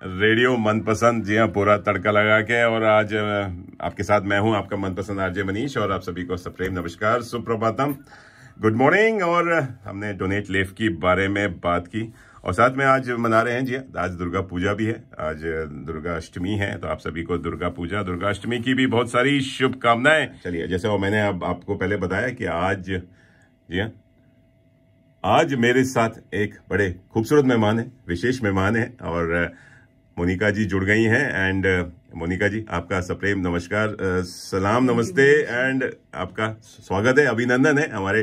Radio मनपसंद, जी हाँ, पूरा तड़का लगा के। और आज आपके साथ मैं हूं, आपका मनपसंद आरजे मनीष, और आप सभी को सप्रेम नमस्कार, सुप्रभातम, गुड मॉर्निंग। और हमने डोनेट लेफ की बारे में बात की, और साथ में आज मना रहे हैं, जी आज दुर्गा पूजा भी है, आज दुर्गा अष्टमी है, तो आप सभी को दुर्गा पूजा, दुर्गा अष्टमी की भी बहुत सारी शुभकामनाएं। चलिए, जैसे वो मैंने अब आपको पहले बताया कि आज, जी हाँ, आज मेरे साथ एक बड़े खूबसूरत मेहमान है, विशेष मेहमान है, और मोनिका जी जुड़ गई हैं। एंड मोनिका जी, आपका सप्रेम नमस्कार, सलाम, नमस्ते, एंड आपका स्वागत है, अभिनंदन है हमारे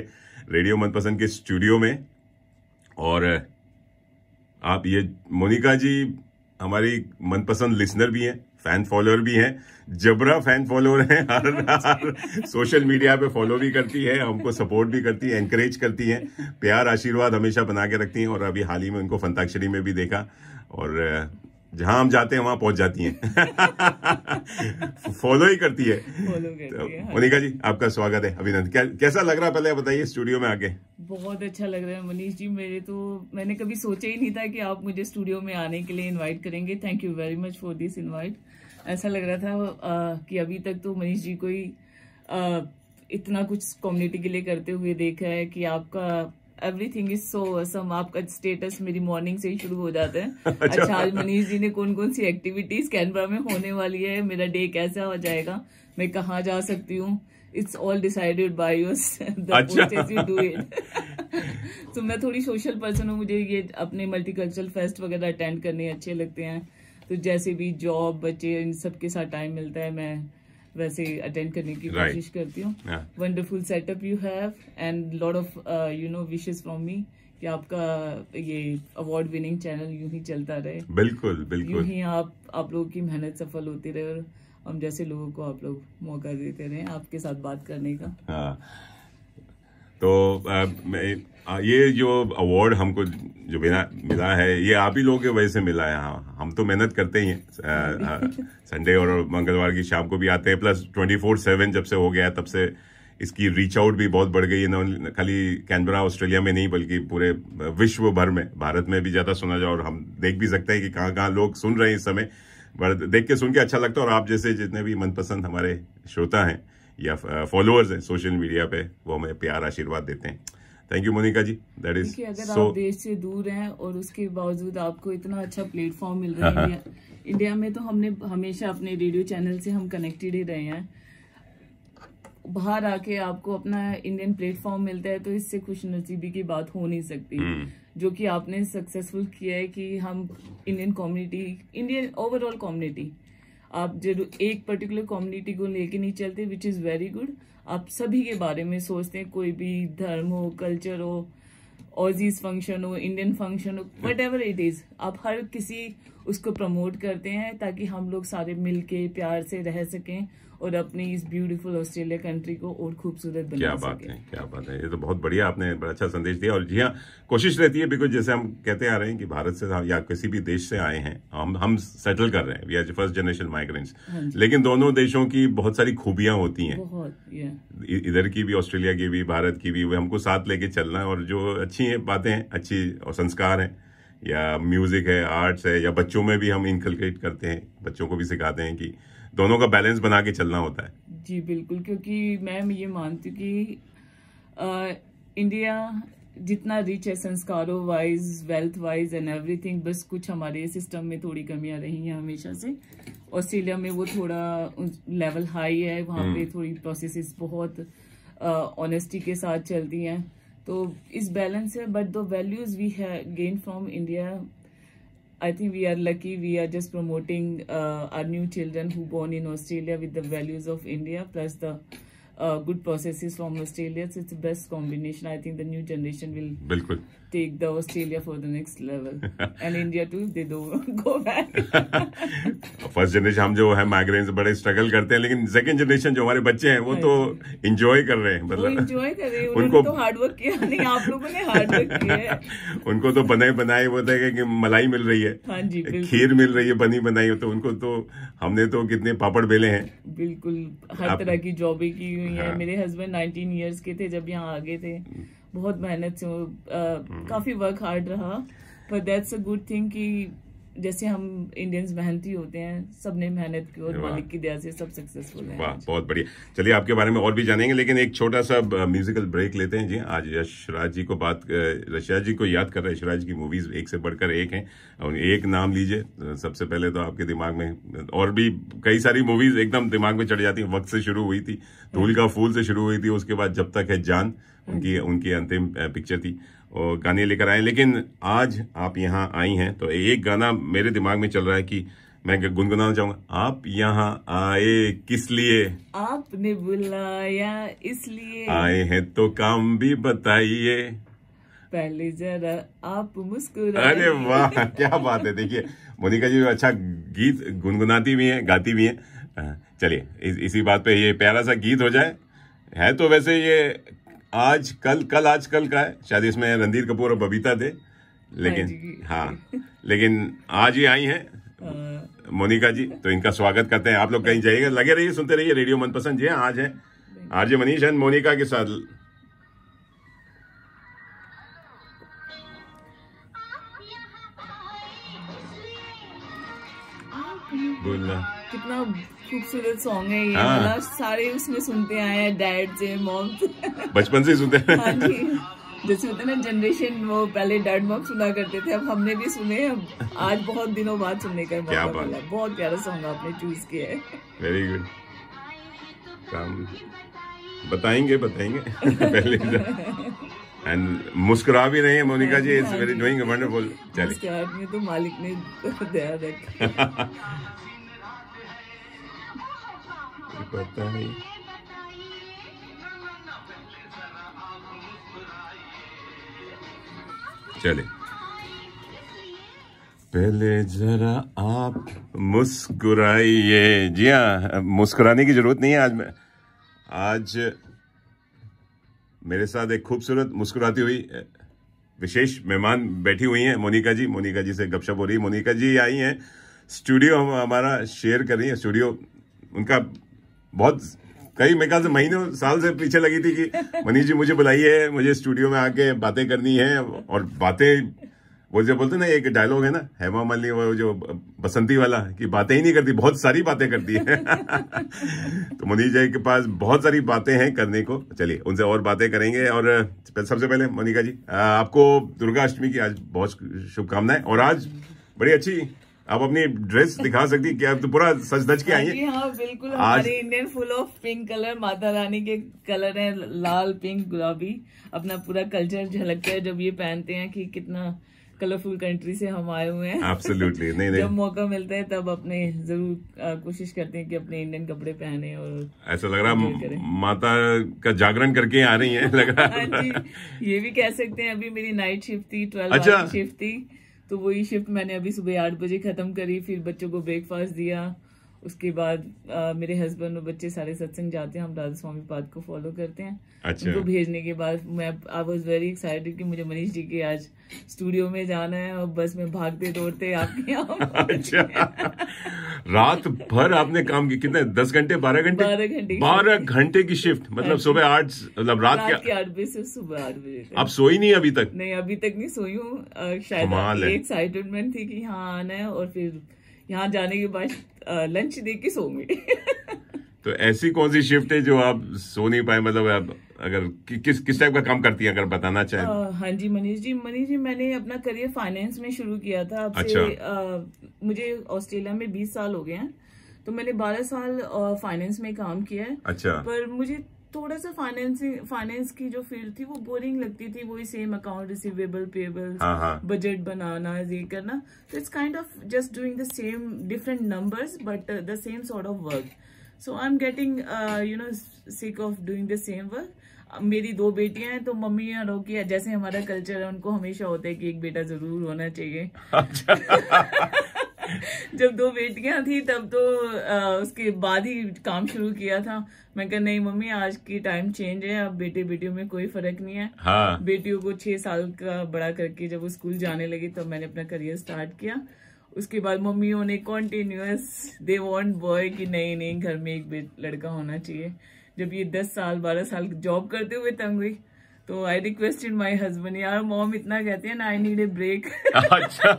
रेडियो मनपसंद के स्टूडियो में। और आप ये मोनिका जी हमारी मनपसंद लिसनर भी हैं, फैन फॉलोअर भी हैं, जबरा फैन फॉलोअर हैं, हर सोशल मीडिया पे फॉलो भी करती है, हमको सपोर्ट भी करती है, एनकरेज करती हैं, प्यार आशीर्वाद हमेशा बना के रखती हैं। और अभी हाल ही में उनको फंताक्षरी में भी देखा, और जहां हम जाते हैं वहां पहुंच जाती हैं। फॉलो ही करती है। मोनिका जी, आपका स्वागत है, अभिनंदन। कैसा लग रहा, पहले बताइए स्टूडियो में आके। बहुत अच्छा लग रहा है मनीष जी। मैंने कभी सोचा ही नहीं था कि आप मुझे स्टूडियो में आने के लिए इनवाइट करेंगे। Thank you very much for this invite. ऐसा लग रहा था कि अभी तक तो मनीष जी को ही इतना कुछ कम्युनिटी के लिए करते हुए देखा है कि आपका एवरीथिंग इज सो असम। आपका स्टेटस मेरी मॉर्निंग से ही शुरू हो जाता है। अच्छा, आज मनीष जी ने कौन कौन सी एक्टिविटीज कैनबरा में होने वाली है, मेरा डे कैसा हो जाएगा, मैं कहाँ जा सकती हूँ, it's all decided by you do it. तो मैं थोड़ी सोशल पर्सन हूँ, मुझे ये अपने मल्टीकल्चरल फेस्ट वगैरह अटेंड करने अच्छे लगते हैं। तो जैसे भी जॉब, बच्चे, इन सबके साथ टाइम मिलता है, मैं वैसे अटेंड करने की कोशिश करती हूँ। Wonderful setup you have and lot of wishes from me कि आपका ये अवार्ड विनिंग चैनल यूं ही चलता रहे। बिल्कुल बिल्कुल, यूं ही आप लोगों की मेहनत सफल होती रहे, और हम जैसे लोगों को आप लोग मौका देते रहे आपके साथ बात करने का। हाँ, तो ये जो अवार्ड हमको जो मिला है, ये आप ही लोगों की वजह से मिला है। हाँ, हम तो मेहनत करते ही हैं, संडे और मंगलवार की शाम को भी आते हैं, प्लस 24/7 जब से हो गया तब से इसकी रीच आउट भी बहुत बढ़ गई है, न खाली कैनबरा ऑस्ट्रेलिया में नहीं बल्कि पूरे विश्व भर में, भारत में भी ज्यादा सुना जाए। और हम देख भी सकते हैं कि कहाँ कहाँ लोग सुन रहे हैं इस समय, देख के सुन के अच्छा लगता है। और आप जैसे जितने भी मनपसंद हमारे श्रोता हैं या फॉलोअर्स हैं सोशल मीडिया पे, वो हमें प्यार आशीर्वाद देते हैं। Thank you Monika ji, that is अगर आप देश से दूर हैं और उसके बावजूद आपको इतना अच्छा प्लेटफॉर्म मिल रहा है इंडिया में, तो हमने हमेशा अपने रेडियो चैनल से हम कनेक्टेड ही रहे हैं। बाहर आके आपको अपना इंडियन प्लेटफॉर्म मिलता है, तो इससे खुश नसीबी की बात हो नहीं सकती। जो कि आपने सक्सेसफुल किया है कि हम Indian community, Indian overall community, आप जो एक पर्टिकुलर कम्युनिटी को लेके नहीं चलते, विच इज वेरी गुड। आप सभी के बारे में सोचते हैं, कोई भी धर्म हो, कल्चर हो, ऑजीज फंक्शन हो, इंडियन फंक्शन हो, वट एवर इट इज, आप हर किसी उसको प्रमोट करते हैं ताकि हम लोग सारे मिलके प्यार से रह सकें और अपनी इस ब्यूटीफुल ऑस्ट्रेलिया कंट्री को और खूबसूरत बना क्या बात है, क्या बात है। ये तो बहुत बढ़िया, आपने बड़ा अच्छा संदेश दिया। और जी हाँ, कोशिश रहती है, बिकॉज जैसे हम कहते आ रहे हैं कि भारत से या किसी भी देश से आए हैं, हम सेटल कर रहे हैं, we are first generation migrants, लेकिन दोनों देशों की बहुत सारी खूबियां होती हैं, इधर की भी, ऑस्ट्रेलिया की भी, भारत की भी, हमको साथ लेके चलना है। और जो अच्छी बातें हैं, अच्छी और संस्कार हैं, या म्यूजिक है, आर्ट्स है, या बच्चों में भी हम इनकलकेट करते हैं, बच्चों को भी सिखाते हैं कि दोनों का बैलेंस बना के चलना होता है। जी बिल्कुल, क्योंकि मैं ये मानती हूँ कि इंडिया जितना रिच है संस्कारों wise, wealth wise and everything, बस कुछ हमारे सिस्टम में थोड़ी कमियां रही हैं हमेशा से। ऑस्ट्रेलिया में वो थोड़ा लेवल हाई है, वहाँ पे थोड़ी प्रोसेसेस बहुत ऑनेस्टी के साथ चलती हैं, तो इस बैलेंस है। But the values we have gain from India, I think we are lucky. We are just promoting our new children who born in Australia with the values of India plus the good processes from Australia. So it's the best combination. I think the new generation will take the Australia for the next level. And India too, if they don't go back. First generation हम जो है migrants बड़े struggle करते हैं, लेकिन second generation जो हमारे बच्चे हैं वो तो एंजॉय कर रहे हैं, मतलब एंजॉय कर रहे हैं। उनको तो हार्ड वर्क किया नहीं, आप लोगों ने हार्ड वर्क किया है। उनको तो बनाए होता है कि मलाई मिल रही है, हाँ जी, खीर मिल रही है बनी बनाई, तो उनको तो हमने तो कितने पापड़ बेले हैं। बिल्कुल, हर तरह की जॉबें की हुई है। मेरे हस्बैंड 19 इयर्स के थे जब यहाँ आ गए थे, बहुत मेहनत से, काफी वर्क हार्ड रहा, but that's a good thing कि जैसे हम इंडियंस मेहनती होते हैं, सबने मेहनत की और मालिक की दया से सब सक्सेसफुल हैं। वाह, बहुत बढ़िया। चलिए आपके बारे में और भी जानेंगे, लेकिन एक छोटा सा म्यूजिकल ब्रेक लेते हैं जी। आज यशराज जी को यशराज जी को याद कर रहे हैं। यशराज की मूवीज एक से बढ़कर एक हैं, और एक नाम लीजिए सबसे पहले तो आपके दिमाग में, और भी कई सारी मूवीज एकदम दिमाग में चढ़ जाती हैं। वक्त से शुरू हुई थी, धूल का फूल से शुरू हुई थी, उसके बाद जब तक है जान उनकी अंतिम पिक्चर थी, और गाने लेकर आए। लेकिन आज आप यहाँ आई हैं तो एक गाना मेरे दिमाग में चल रहा है कि मैं गुनगुनाना चाहूंगा। आप यहाँ आए किस लिए? आपने बुलाया इसलिए। आए हैं तो काम भी बताइए, पहले जरा आप मुस्कुराइए। अरे वाह, क्या बात है। देखिए मोनिका जी अच्छा गीत गुनगुनाती भी हैं, गाती भी हैं। चलिए इसी बात पे ये प्यारा सा गीत हो जाए। है तो वैसे ये आज कल का है, शायद इसमें रणधीर कपूर और बबीता थे, लेकिन हाँ लेकिन आज ही आई हैं मोनिका जी, तो इनका स्वागत करते हैं। आप लोग कहीं जाइएगा, लगे रहिए, सुनते रहिए रेडियो मनपसंद। जी आज है आरजे मनीष एंड मोनिका के साथ। कितना खूबसूरत सॉन्ग है ये। मतलब सारे उसमें सुनते आए हैं, डैड से मॉम से, बचपन से सुनते हैं। हाँ जी, जैसे होता है ना जनरेशन, वो पहले डैड मॉम सुना करते थे, अब हमने भी सुने। आज बहुत दिनों बाद सुनने का मौका मिला। बहुत प्यारा सॉन्ग आपने चूज किया है। Very good. बताएंगे पहले एंड मुस्कुरा भी रही है Monika ji. It's very doing wonderful. चलिए में तो मालिक ने दया रखा। पता नहीं। चले पहले जरा आप मुस्कुराइए। जी हाँ, मुस्कुराने की जरूरत नहीं है। आज मेरे साथ एक खूबसूरत मुस्कुराती हुई विशेष मेहमान बैठी हुई हैं, मोनिका जी। मोनिका जी से गपशप हो रही है। मोनिका जी आई हैं स्टूडियो, हमारा शेयर कर रही है स्टूडियो। उनका बहुत कई मेरे ख्याल से महीनों साल से पीछे लगी थी कि मनीष जी मुझे बुलाइए, मुझे स्टूडियो में आके बातें करनी है। और बातें वो जो बोलते ना, एक डायलॉग है ना हेमा मालिनी, वो जो बसंती वाला, कि बातें ही नहीं करती, बहुत सारी बातें करती है। तो मनीष जी के पास बहुत सारी बातें हैं करने को। चलिए उनसे और बातें करेंगे। और सबसे पहले मोनिका जी, आपको दुर्गा अष्टमी की आज बहुत शुभकामनाएं। और आज बड़ी अच्छी आप अपनी ड्रेस दिखा सकती क्या? तो पूरा सज धज के आई है। हाँ बिल्कुल, हमारे Indian full of pink colour, Mata Rani के कलर है, लाल पिंक गुलाबी। अपना पूरा कल्चर झलकता है जब ये पहनते हैं कि कितना कलरफुल कंट्री से हम आए हुए हैं। एब्सोल्युटली। नहीं जब मौका मिलता है तब अपने जरूर कोशिश करते हैं कि अपने इंडियन कपड़े पहने। और ऐसा लग रहा माता का जागरण करके आ रही है, लग रहा है। जी, ये भी कह सकते हैं। अभी मेरी नाइट शिफ्ट थी, 12 आवर शिफ्ट थी, तो वही शिफ्ट मैंने अभी सुबह 8 बजे खत्म करी। फिर बच्चों को ब्रेकफास्ट दिया, उसके बाद मेरे हस्बैंड और बच्चे सारे सत्संग जाते हैं, हम राधा स्वामी पाद को फॉलो करते हैं। अच्छा। उनको भेजने के बाद आई वॉज वेरी एक्साइटेड कि मुझे मनीष जी के आज स्टूडियो में जाना है, और बस में भागते दौड़ते आपके यहाँ। अच्छा। रात भर आपने काम किया? कितने, 10 घंटे 12 घंटे? 12 घंटे की शिफ्ट, मतलब सुबह 8, मतलब रात के 8 बजे से सुबह 8 बजे तक। आप सोई नहीं अभी तक? नहीं, अभी तक नहीं सोई हूँ। शायद एक्साइटमेंट थी कि यहाँ आना है, और फिर यहाँ जाने के बाद लंच दे के सोऊंगी। तो ऐसी कौन सी शिफ्ट है जो आप सो नहीं पाए? मतलब आप अगर किस टाइप का काम करती है, अगर बताना चाहें? हाँ जी मनीष जी, मैंने अपना करियर फाइनेंस में शुरू किया था। अच्छा। मुझे ऑस्ट्रेलिया में 20 साल हो गए हैं, तो मैंने 12 साल फाइनेंस में काम किया है। अच्छा। पर मुझे थोड़ा सा फाइनेंस की जो फील्ड थी वो बोरिंग लगती थी। वही same account receivable, payables, budget बनाना, ये करना। तो it's kind of just doing the same different numbers but the same sort of work. So I am getting sick of doing the same work. मेरी 2 बेटियां हैं, तो मम्मी और की जैसे हमारा कल्चर है, उनको हमेशा होता है कि एक बेटा जरूर होना चाहिए। जब 2 बेटियां थी तब तो उसके बाद ही काम शुरू किया था। मैं कहा नहीं मम्मी, आज की टाइम चेंज है, अब बेटे बेटियों में कोई फर्क नहीं है। हाँ। बेटियों को 6 साल का बड़ा करके जब वो स्कूल जाने लगी तब मैंने अपना करियर स्टार्ट किया। उसके बाद मम्मियों ने कॉन्टिन्यूअस दे वांट बॉय कि नहीं घर में एक लड़का होना चाहिए। जब ये 10 साल 12 साल जॉब करते हुए तंग हुई, तो आई रिक्वेस्टेड माय हस्बैंड, यार मॉम इतना कहते हैं ना, आई नीड ए ब्रेक। अच्छा।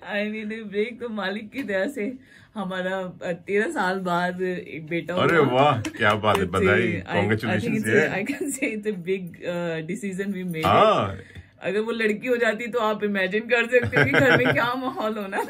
I need a break. तो मालिक की दया से हमारा 13 साल बाद एक बेटा हुआ। अरे वाह, क्या बात है, बधाई, congratulations. I can say it's a big decision we made. हाँ, अगर वो लड़की हो जाती तो आप इमेजिन कर सकते हो कि घर में क्या माहौल होना।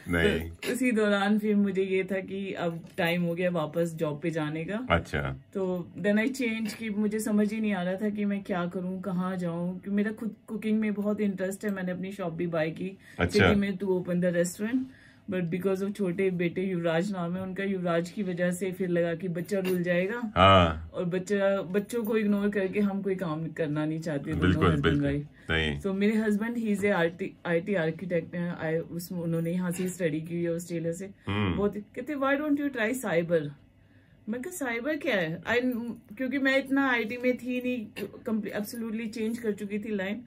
नहीं। तो उसी दौरान फिर मुझे ये था कि अब टाइम हो गया वापस जॉब पे जाने का। अच्छा। तो देन आई चेंज कि मुझे समझ ही नहीं आ रहा था कि मैं क्या करूं, कहाँ जाऊं, कि मेरा खुद कुकिंग में बहुत इंटरेस्ट है। मैंने अपनी शॉप भी बाय की सिटी में to open the restaurant, but because of छोटे बेटे युवराज नाम है उनका, युवराज की वजह से फिर लगा कि बच्चा रुल जाएगा। हाँ। और बच्चों को इग्नोर करके हम कोई काम करना नहीं चाहते। बिल्कुल बिल्कुल नहीं। तो मेरे husband he is IT architect हैं। उसमें उन्होंने यहाँ से स्टडी की है ऑस्ट्रेलिया से। बहुत कहते why don't you try cyber. मैं कहा साइबर क्या है? क्योंकि मैं इतना IT में थी नहीं, एब्सोल्युटली चेंज कर चुकी थी लाइन,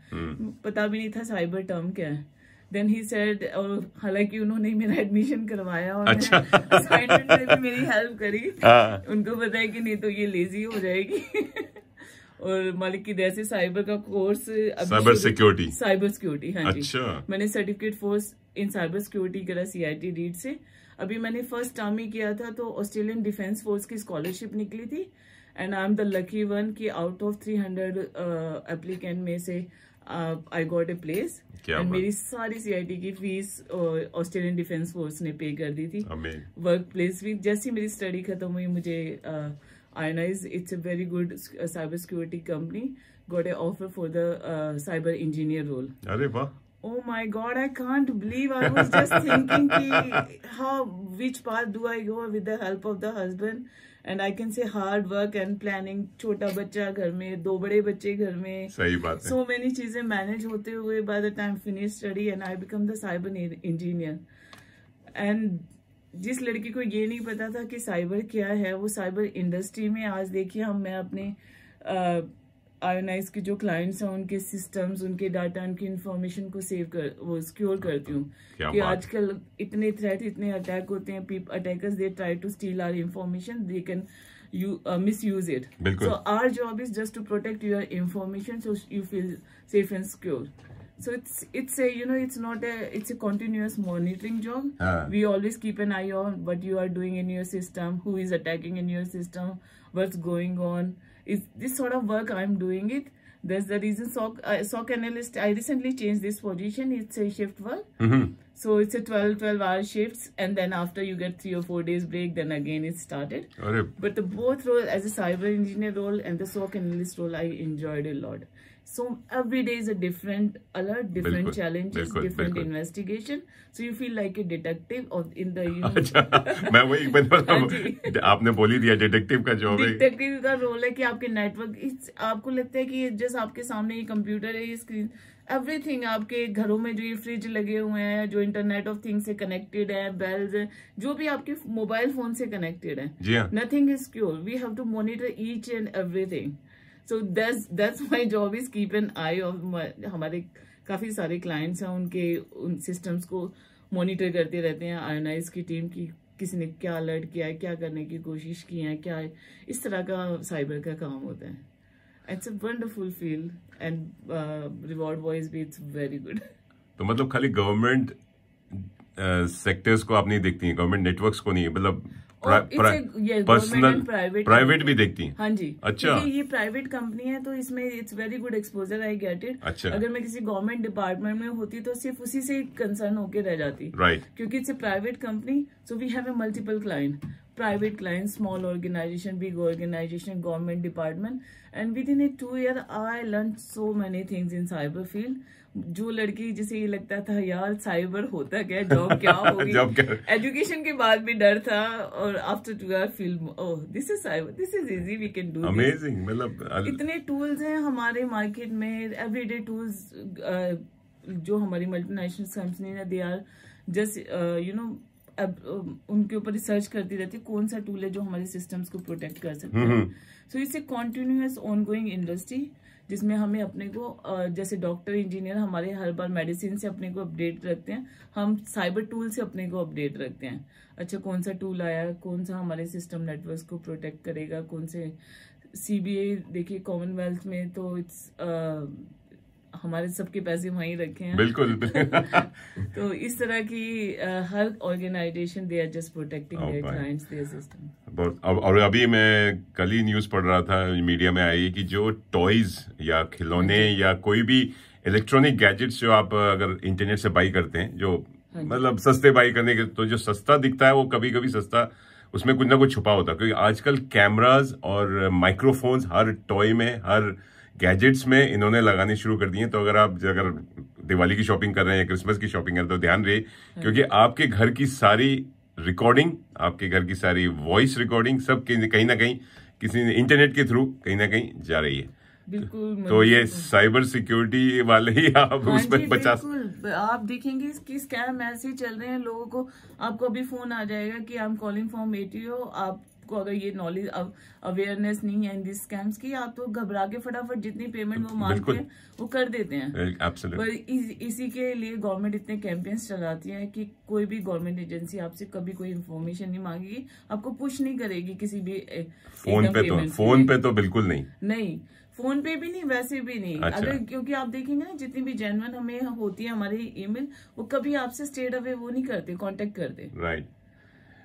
पता भी नहीं था साइबर टर्म क्या है। देन ही सेड, और हालांकि उन्होंने मेरा एडमिशन करवाया और अच्छा। असाइनमेंट में भी मेरी हेल्प करी। उनको पता है कि नहीं तो ये लेजी हो जाएगी। और मालिक की दया से साइबर का कोर्स, साइबर सिक्योरिटी। हाँ जी। अच्छा। मैंने certificate course in cyber security करा CIT रीड से। अभी मैंने फर्स्ट टर्म ही किया था तो ऑस्ट्रेलियन डिफेंस फोर्स की स्कॉलरशिप निकली थी, and I am the lucky one कि आउट ऑफ 300 एप्लीकेंट में से I got a place. And मेरी सारी CIT की फीस ऑस्ट्रेलियन डिफेंस फोर्स ने पे कर दी थी। वर्क प्लेस भी जैसी मेरी स्टडी खत्म हुई, मुझे IONIZE, it's a very good cyber security company, got an offer for the cyber engineer role. अरे वाह। Oh my God, I can't believe. I was just thinking कि which path do I go with the help of the husband, and I can say hard work and planning, छोटा बच्चा घर में, 2 बड़े बच्चे घर में, सही बात है, so many चीजें मैनेज होते हुए by the time finish study and I become the cyber engineer. And जिस लड़की को ये नहीं पता था कि साइबर क्या है, वो साइबर इंडस्ट्री में आज देखिए मैं अपने IONIZE के जो क्लाइंट्स हैं उनके सिस्टम्स, उनके डाटा, उनकी इंफॉर्मेशन को वो सिक्योर करती हूँ। कि आजकल इतने थ्रेट, इतने अटैक होते हैं, attackers they try to steal our information, they can misuse it. So our job is just to protect your information so you feel safe and secure. So it's a continuous monitoring job. We always keep an eye on what you are doing in your system, who is attacking in your system, what's going on. Is this sort of work I'm doing it. That's the reason SOC analyst, I recently changed this position. It's a shift work. So it's a 12-hour shifts, and then after you get 3 or 4 days break, then again it started. But the both role as a cyber engineer role and the SOC analyst role, I enjoyed a lot. So every day is a different alert, different challenges, different investigation. So you feel like a detective or in the अच्छा, मैं वही मतलब आपने बोली दिया detective का job है। Detective का रोल है कि आपके नेटवर्क, आपको लगता है कि जैसे आपके सामने ये कंप्यूटर है, ये स्क्रीन, एवरीथिंग आपके घरों में जो ये फ्रिज लगे हुए हैं, जो इंटरनेट ऑफ थिंग्स से कनेक्टेड है, बेल्स है, जो भी आपके मोबाइल फोन से कनेक्टेड है, nothing is secure. We have to monitor each and everything. So that's my job is keep an eye off. हमारे काफी सारे क्लाइंट्स हैं, उन सिस्टम्स को मॉनिटर करते रहते हैं IONIZE की टीम की, किसी ने क्या अलर्ट किया है, क्या करने की कोशिश की है, क्या है, इस तरह का साइबर का काम होता है. It's a wonderful field and reward wise भी it's very good. तो मतलब खाली गवर्नमेंट सेक्टर्स को आप नहीं देखती हैं, गवर्नमेंट नेटवर्क्स को नहीं, मतलब पर्सनल प्राइवेट भी देखती हैं? हाँ जी. अच्छा. ये प्राइवेट कंपनी है तो इसमें it's very good exposure, I get it. अच्छा. अगर मैं किसी गवर्नमेंट डिपार्टमेंट में होती तो सिर्फ उसी से कंसर्न होके रह जाती. राइट. क्योंकि it's a private company, so we have a multiple client. Private clients, small organization, big organization, government department, and within a 2 year I learned so many things in cyber field. जो लड़की जिसे ये लगता था यार cyber होता क्या, job क्या होगी, एजुकेशन के बाद भी डर था, और after 2 year feel oh this is cyber, this is easy, we can do. Amazing. मतलब इतने टूल्स हैं हमारे मार्केट में, एवरीडे टूल्स. जो हमारी मल्टीनेशनल कंपनी है, दे आर जस्ट अब उनके ऊपर रिसर्च करती रहती है कौन सा टूल है जो हमारे सिस्टम्स को प्रोटेक्ट कर सकते हैं. So it's a continuous ongoing industry जिसमें हमें अपने को जैसे डॉक्टर, इंजीनियर हमारे हर बार मेडिसिन से अपने को अपडेट रखते हैं, हम साइबर टूल से अपने को अपडेट रखते हैं. अच्छा, कौन सा टूल आया, कौन सा हमारे सिस्टम नेटवर्क को प्रोटेक्ट करेगा, कौन से CBA देखिए कॉमनवेल्थ में तो इट्स हमारे सबके पैसे वहीं रखे हैं। बिल्कुल। तो इस तरह की हर organisation they are just protecting their clients, their system. और अभी मैं कल ही न्यूज पढ़ रहा था, मीडिया में आई कि जो टॉयज या खिलौने या कोई भी इलेक्ट्रॉनिक गैजेट्स जो आप अगर इंटरनेट से बाई करते हैं, जो मतलब सस्ते बाई करने के, तो जो सस्ता दिखता है वो कभी कभी सस्ता, उसमें कुछ ना कुछ छुपा होता है। क्योंकि आजकल कैमराज और माइक्रोफोन्स हर टॉय में, हर गैजेट्स में इन्होंने लगाने शुरू कर दिए। तो अगर दिवाली की शॉपिंग कर रहे हैं या क्रिसमस की शॉपिंग कर रहे हैं तो ध्यान रहे, क्योंकि आपके घर की सारी रिकॉर्डिंग, आपके घर की सारी वॉइस रिकॉर्डिंग सब कहीं ना कहीं किसी इंटरनेट के थ्रू कहीं ना कहीं जा रही है। बिल्कुल। तो ये साइबर सिक्योरिटी वाले ही आप उसमें 50, आप देखेंगे कि स्कैम ऐसे ही चल रहे हैं लोगों को। आपको अभी फोन आ जाएगा कि I am calling from ATO, आपको अगर ये नॉलेज अवेयरनेस नहीं है इन दिस स्कैम्स की, आप तो घबरा के फटाफट जितनी पेमेंट वो मांगते हैं वो कर देते हैं। पर इसी के लिए गवर्नमेंट इतने कैंपेन्स चलाती है कि कोई भी गवर्नमेंट एजेंसी आपसे कभी कोई इन्फॉर्मेशन नहीं मांगेगी, आपको पुश नहीं करेगी किसी भी फोन पे तो बिल्कुल नहीं, फोन पे भी नहीं, वैसे भी नहीं। अच्छा। अगर क्योंकि आप देखेंगे ना जितनी भी जेन्युइन हमें होती है हमारी ईमेल, वो कभी आपसे स्टेट अवे वो नहीं करते, कांटेक्ट करते। राइट।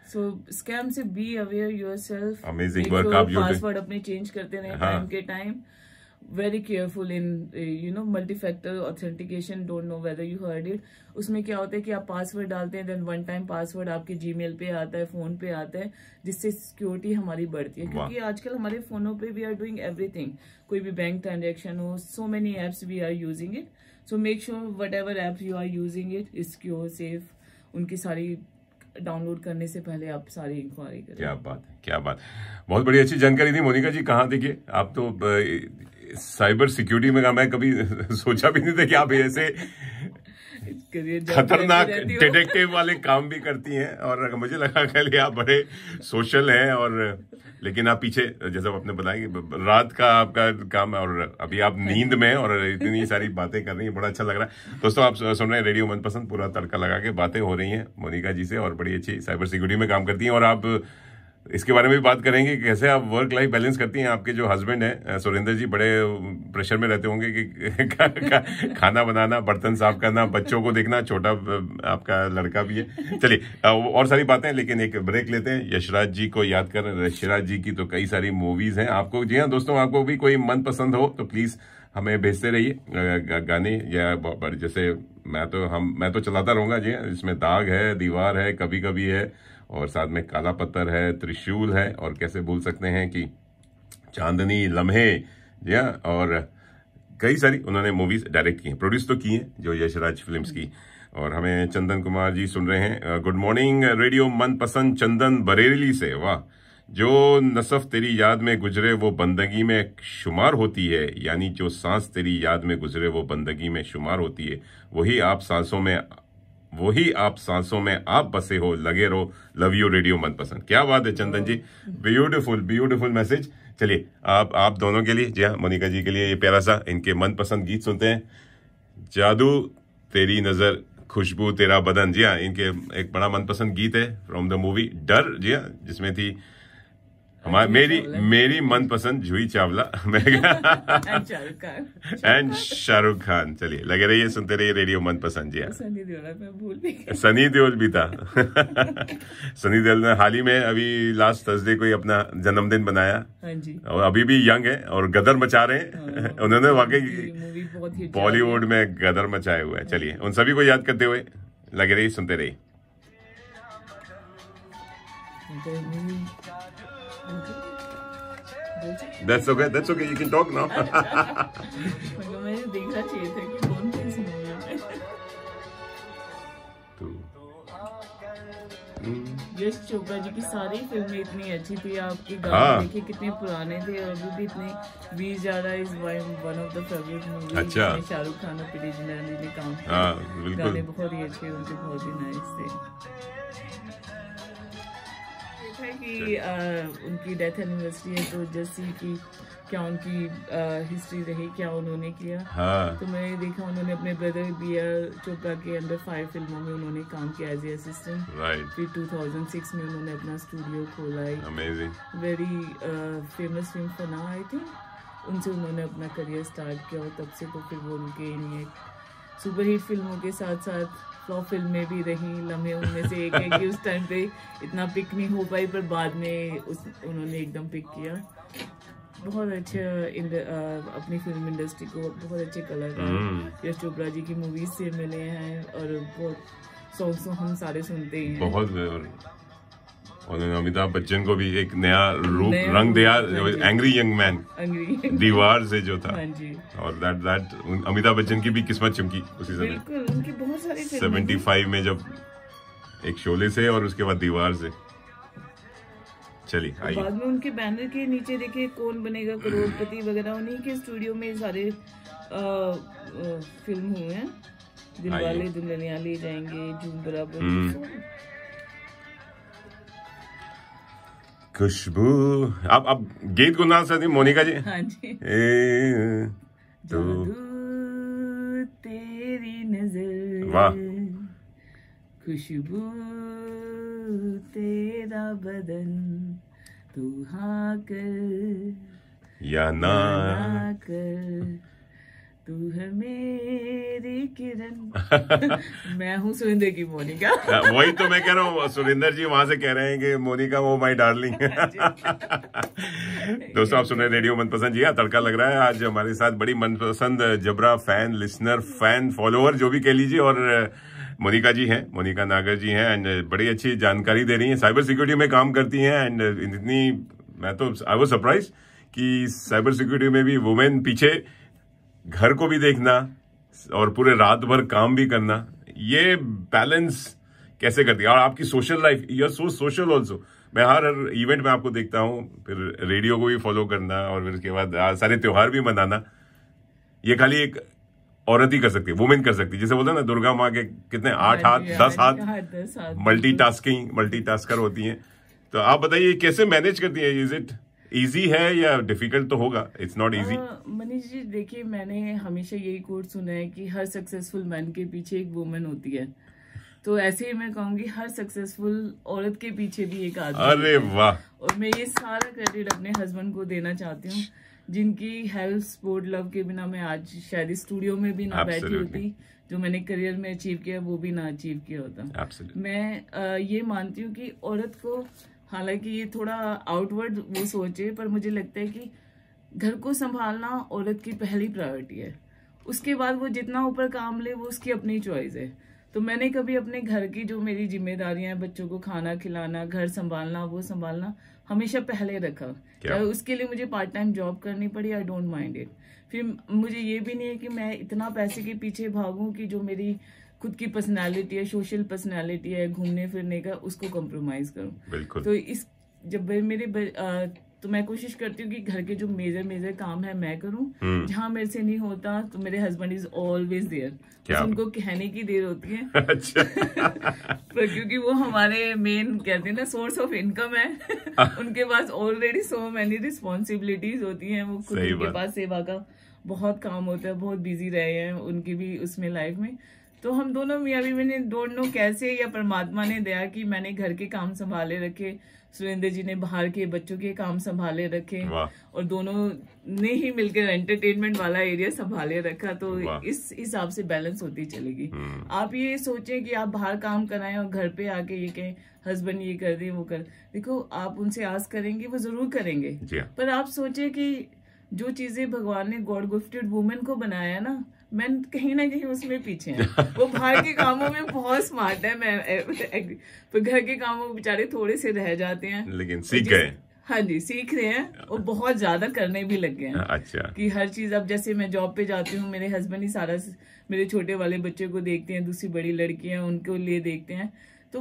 सो स्कैम से be aware yourself. Amazing work आप जो पासवर्ड अपने चेंज करते रहे टाइम के time. Very careful in multi factor authentication, don't know whether you heard it. उसमें क्या होता है कि आप पासवर्ड डालते हैं, देन वन टाइम पासवर्ड आपके जीमेल पे आता है, फोन पे आता है, जिससे सिक्योरिटी हमारी बढ़ती है। क्योंकि आजकल हमारे फोनों पे वी आर डूइंग एवरीथिंग, कोई भी बैंक ट्रांजेक्शन हो, so many apps we are using it. So make sure whatever apps you are using it is secure, safe. उनकी सारी डाउनलोड करने से पहले आप सारी इंक्वायरी करें। क्या बात है, क्या बात। बहुत बड़ी अच्छी जानकारी दी मोनिका जी। कहाँ देखिए आप तो साइबर सिक्योरिटी में, मैं कभी सोचा भी नहीं था कि आप ऐसे खतरनाक डिटेक्टिव वाले काम भी करती हैं। और मुझे लगा कि आप बड़े सोशल हैं, और लेकिन आप पीछे, जैसा आपने बताया कि रात का आपका काम है और अभी आप नींद में और इतनी सारी बातें कर रही हैं, बड़ा अच्छा लग रहा है। दोस्तों आप सुन रहे हैं रेडियो मनपसंद, पूरा तड़का लगा के बातें हो रही हैं मोनिका जी से, और बड़ी अच्छी साइबर सिक्योरिटी में काम करती हैं। और आप इसके बारे में भी बात करेंगे कि कैसे आप वर्क लाइफ बैलेंस करती हैं। आपके जो हस्बैंड हैं सुरेंद्र जी बड़े प्रेशर में रहते होंगे कि खाना बनाना, बर्तन साफ करना, बच्चों को देखना, छोटा आपका लड़का भी है। चलिए और सारी बातें, लेकिन एक ब्रेक लेते हैं। यशराज जी को याद कर, यशराज जी की तो कई सारी मूवीज हैं। आपको, जी हाँ दोस्तों, आपको भी कोई मन पसंद हो तो प्लीज हमें भेजते रहिए गाने, या जैसे मैं तो चलाता रहूंगा जी। इसमें दाग है, दीवार है, कभी कभी है, और साथ में काला पत्थर है, त्रिशूल है, और कैसे भूल सकते हैं कि चांदनी, लम्हे, जी हाँ, और कई सारी उन्होंने मूवीज डायरेक्ट की हैं, प्रोड्यूस तो की हैं, जो यशराज फिल्म्स की। और हमें चंदन कुमार जी सुन रहे हैं। गुड मॉर्निंग रेडियो मनपसंद, चंदन बरेली से। वाह। जो नसफ तेरी याद में गुजरे वो बंदगी में शुमार होती है, यानी जो सांस तेरी याद में गुजरे वो बंदगी में शुमार होती है, वही आप सांसों में आप बसे हो, लगे रहो, लव यू रेडियो मनपसंद। क्या बात है चंदन जी, ब्यूटीफुल ब्यूटीफुल मैसेज। चलिए आप दोनों के लिए, जी हाँ, मोनिका जी के लिए ये प्यारा सा इनके मनपसंद गीत सुनते हैं। जादू तेरी नजर, खुशबू तेरा बदन। जी हाँ, इनके एक बड़ा मनपसंद गीत है फ्रॉम द मूवी डर, जी हाँ, जिसमें थी मेरी मनपसंद जूही चावला एंड शाहरुख खान। चलिए लगे रहिए, सुनते रहिए रेडियो मनपसंद। जी हाँ, सनी देओल भी था। सनी देओल ने हाल ही में अभी लास्ट थर्सडे को ही अपना जन्मदिन बनाया, और अभी भी यंग है और गदर मचा रहे हैं। उन्होंने वाकई बॉलीवुड में गदर मचाए हुए हैं। चलिए उन सभी को याद करते हुए लगे रहिए, सुनते रहिए। That's okay, you can talk now. मैंने देखना चाहिए था कि कौन सी मूवी में। यश चोपड़ा जी की सारी फिल्में इतनी अच्छी थी, आपके गाने देखिए कितने पुराने थे, और अभी भी इतने। Veer Zaara is one of the favourite movie. अच्छा। शाहरुख खान और प्रीति जिंटा ने काम किया, गाने बहुत ही अच्छे, उनके बहुत ही नाइस थे। कि उनकी डेथ एनिवर्सरी है, तो जैसी कि क्या उनकी हिस्ट्री रही, क्या उन्होंने किया। हाँ। तो मैंने देखा उन्होंने अपने ब्रदर बी.आर. चोपड़ा के अंदर 5 फिल्मों में उन्होंने काम किया एज ए असिस्टेंट। राइट। फिर 2006 में उन्होंने अपना स्टूडियो खोला है। Amazing. Very famous film for now I think उनसे उन्होंने अपना करियर स्टार्ट किया और तब से तो फिर वो उनके इन सुपरहिट फिल्मों के साथ साथ फ्लॉप फिल्में भी रही। लम्हे उनमें से एक है कि उस टाइम पे इतना पिक नहीं हो पाई, पर बाद में उन्होंने एकदम पिक किया। बहुत अच्छे अपनी फिल्म इंडस्ट्री को बहुत अच्छे कलाकार यश चोपड़ा जी की मूवीज से मिले हैं और बहुत सॉन्ग्स तो हम सारे सुनते ही हैं। बहुत उन्होंने अमिताभ बच्चन को भी एक नया रूप रंग दिया, एंग्री यंग मैन दीवार से जो था। और दैट अमिताभ बच्चन की भी किस्मत चमकी उसी समय। बिल्कुल, उनकी बहुत सारी 75 में जब एक शोले से और उसके बाद दीवार से चली आई। बाद में उनके बैनर के नीचे देखिए कौन बनेगा करोड़पति वगैरह, उन्हीं के स्टूडियो में सारे फिल्म हुए हैं। दिलवाले दुल्हनिया ले जाएंगे, झूम बराबर, खुशबू। अब गीत गुलजार साथी मोनिका जी। हाँ जी। तो तेरी नजर, वाह, खुशबू तेरा बदन, तू हाँ कर या ना कर, तू है मेरी किरण। मैं हूँ सुरिंदर की मोनिका। वही तो मैं कह रहा हूँ, सुरिंदर जी वहां से कह रहे हैं कि मोनिका वो माई डार्लिंग। दोस्तों आप सुन रहे रेडियो मनपसंद जी, तड़का लग रहा है। आज हमारे साथ बड़ी मनपसंद जबरा फैन, लिसनर, फैन, फॉलोअर जो भी कह लीजिए, और मोनिका जी हैं, मोनिका नागर जी हैं, एंड बड़ी अच्छी जानकारी दे रही हैं। साइबर सिक्योरिटी में काम करती हैं, एंड इतनी मैं तो आई वाज सरप्राइज कि साइबर सिक्योरिटी में भी वुमेन पीछे घर को भी देखना और पूरे रात भर काम भी करना, ये बैलेंस कैसे करती है? और आपकी social life, you are so social also. मैं हर इवेंट में आपको देखता हूँ, फिर रेडियो को भी फॉलो करना और फिर उसके बाद सारे त्योहार भी मनाना, ये खाली एक औरत ही कर सकती है, वुमेन कर सकती है। जैसे बोलते हैं ना, दुर्गा माँ के कितने 8 हाथ 10 हाथ, मल्टीटास्कर होती हैं। तो आप बताइए कैसे मैनेज करती है? इज इट इजी है या डिफिकल्ट? तो होगा, it's not easy. Manish ji देखिए, मैंने हमेशा यही कोट सुना है कि हर सक्सेसफुल मैन के पीछे एक वुमेन होती है, तो ऐसे ही मैं कहूंगी हर सक्सेसफुल औरत के पीछे भी एक आदमी। अरे वाह। और मैं ये सारा क्रेडिट अपने हस्बैंड को देना चाहती हूँ, जिनकी हेल्थ, स्पोर्ट, लव के बिना मैं आज शायद स्टूडियो में भी ना बैठी होती, जो मैंने करियर में अचीव किया वो भी ना अचीव किया होता। मैं ये मानती हूँ कि औरत को, हालांकि ये थोड़ा आउटवर्ड वो सोचे, पर मुझे लगता है कि घर को संभालना औरत की पहली प्रायोरिटी है। उसके बाद वो जितना ऊपर काम ले वो उसकी अपनी चॉइस है। तो मैंने कभी अपने घर की जो मेरी जिम्मेदारियां हैं, बच्चों को खाना खिलाना, घर संभालना, वो संभालना हमेशा पहले रखा। चाहे उसके लिए मुझे पार्ट टाइम जॉब करनी पड़ी, आई डोंट माइंड इट। फिर मुझे ये भी नहीं है कि मैं इतना पैसे के पीछे भागूं कि जो मेरी खुद की पर्सनालिटी है, सोशल पर्सनालिटी है, घूमने फिरने का, उसको कॉम्प्रोमाइज करूं। बिल्कुल। तो इस जब मेरे तो मैं कोशिश करती हूँ कि घर के जो मेजर काम है मैं करूँ। जहाँ मेरे से नहीं होता तो मेरे हस्बैंड इज ऑलवेज देयर, उनको कहने की देर होती है। अच्छा। पर क्योंकि वो हमारे मेन कहते हैं ना सोर्स ऑफ इनकम है। उनके पास ऑलरेडी सो मेनी रिस्पॉन्सिबिलिटीज होती हैं, वो खुद उनके पास सेवा का बहुत काम होता है, बहुत बिजी रहे हैं उनकी भी उसमें लाइफ में। तो हम दोनों मियाँ बीवी ने डोंट नो कैसे या परमात्मा ने दया कि मैंने घर के काम संभाले रखे, सुरेंद्र जी ने बाहर के बच्चों के काम संभाले रखे, और दोनों ने ही मिलकर एंटरटेनमेंट वाला एरिया संभाले रखा। तो इस हिसाब से बैलेंस होती चलेगी। आप ये सोचें कि आप बाहर काम कराएं और घर पे आके ये कहें हस्बैंड ये कर दे वो कर, देखो आप उनसे आस करेंगे वो जरूर करेंगे, पर आप सोचे कि जो चीजें भगवान ने गॉड गिफ्टेड वुमेन को बनाया ना, मैं कहीं ना कहीं उसमें पीछे है। वो बाहर के कामों में बहुत स्मार्ट है, मैं पर घर के कामों में बेचारे थोड़े से रह जाते हैं, लेकिन सीख गए। हाँ जी, सीख रहे हैं और बहुत ज्यादा करने भी लग गए हैं। अच्छा। कि हर चीज, अब जैसे मैं जॉब पे जाती हूँ, मेरे हस्बैंड ही सारा मेरे छोटे वाले बच्चे को देखते हैं, दूसरी बड़ी लड़की है उनको लिए देखते हैं। तो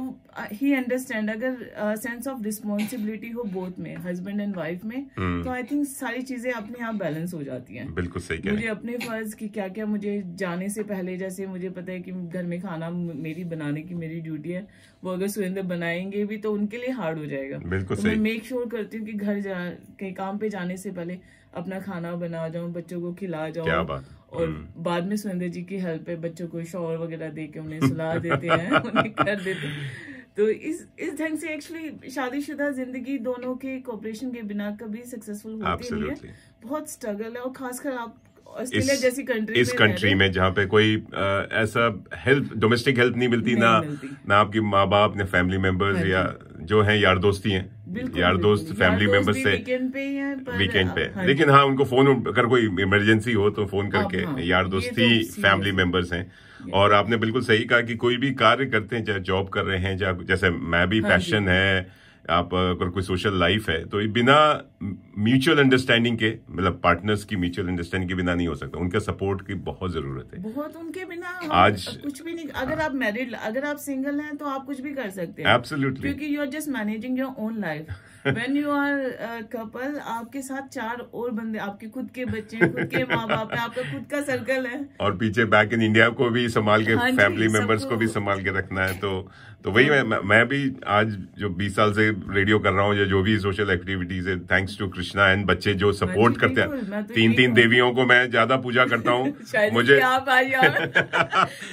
ही अंडरस्टैंड, अगर सेंस ऑफ रिस्पॉन्सिबिलिटी हो बोथ में, हस्बैंड एंड वाइफ में, तो आई थिंक सारी चीजें अपने आप बैलेंस हो जाती हैं। बिल्कुल सही कह रहे हैं। मुझे अपने फर्ज की क्या क्या, मुझे जाने से पहले जैसे मुझे पता है कि घर में खाना मेरी बनाने की मेरी ड्यूटी है, वो अगर सुरेंद्र बनाएंगे भी तो उनके लिए हार्ड हो जाएगा। बिल्कुल तो सही। मैं मेक श्योर करती हूँ कि घर कहीं काम पे जाने से पहले अपना खाना बना जाऊं, बच्चों को खिला जाऊं। क्या बात। और बाद में सुरेंद्र जी की हेल्प है, बच्चों को शॉवर वगैरह दे के उन्हें सुला देते हैं, उन्हें कर देते हैं। तो इस ढंग से एक्चुअली शादीशुदा जिंदगी दोनों के कोऑपरेशन के बिना कभी सक्सेसफुल होती नहीं है, बहुत स्ट्रगल है। और खासकर आप ऑस्ट्रेलिया जैसी कंट्री इस कंट्री में जहाँ पे कोई ऐसा हेल्प, डोमेस्टिक हेल्प नहीं मिलती, ना आपकी माँ बाप ने फैमिली मेंबर्स या जो हैं यार दोस्ती हैं, यार दोस्त फैमिली मेंबर्स से वीकेंड पे, लेकिन हाँ उनको फोन, अगर कोई इमरजेंसी हो तो फोन करके, यार दोस्ती फैमिली मेंबर्स हैं। और आपने बिल्कुल सही कहा कि कोई भी कार्य करते हैं, चाहे जॉब कर रहे हैं, चाहे जैसे मैं भी पैशन है, आप अगर कोई सोशल लाइफ है, तो बिना म्यूचुअल अंडरस्टैंडिंग के, मतलब पार्टनर्स की म्यूचुअल अंडरस्टैंडिंग के बिना नहीं हो सकता। उनका सपोर्ट की बहुत जरूरत है, बहुत। उनके बिना आज कुछ भी नहीं। अगर आप मैरिड, अगर आप सिंगल हैं तो आप कुछ भी कर सकते हैं, एब्सोल्युटली, क्योंकि you are just managing your own life. When you are couple, आपके साथ 4 और बंदे, आपके खुद के बच्चे, खुद के माँ बाप है, आपका खुद का सर्कल है, और पीछे बैक इन इंडिया को भी संभाल के, फैमिली मेंबर्स को भी संभाल के रखना है। तो वही मैं भी आज जो 20 साल से रेडियो कर रहा हूँ, या जो भी सोशल एक्टिविटीज है, थैंक्स टू कृष्णा एंड बच्चे जो सपोर्ट करते हैं। 3 देवियों को मैं ज्यादा पूजा करता हूँ। मुझे आप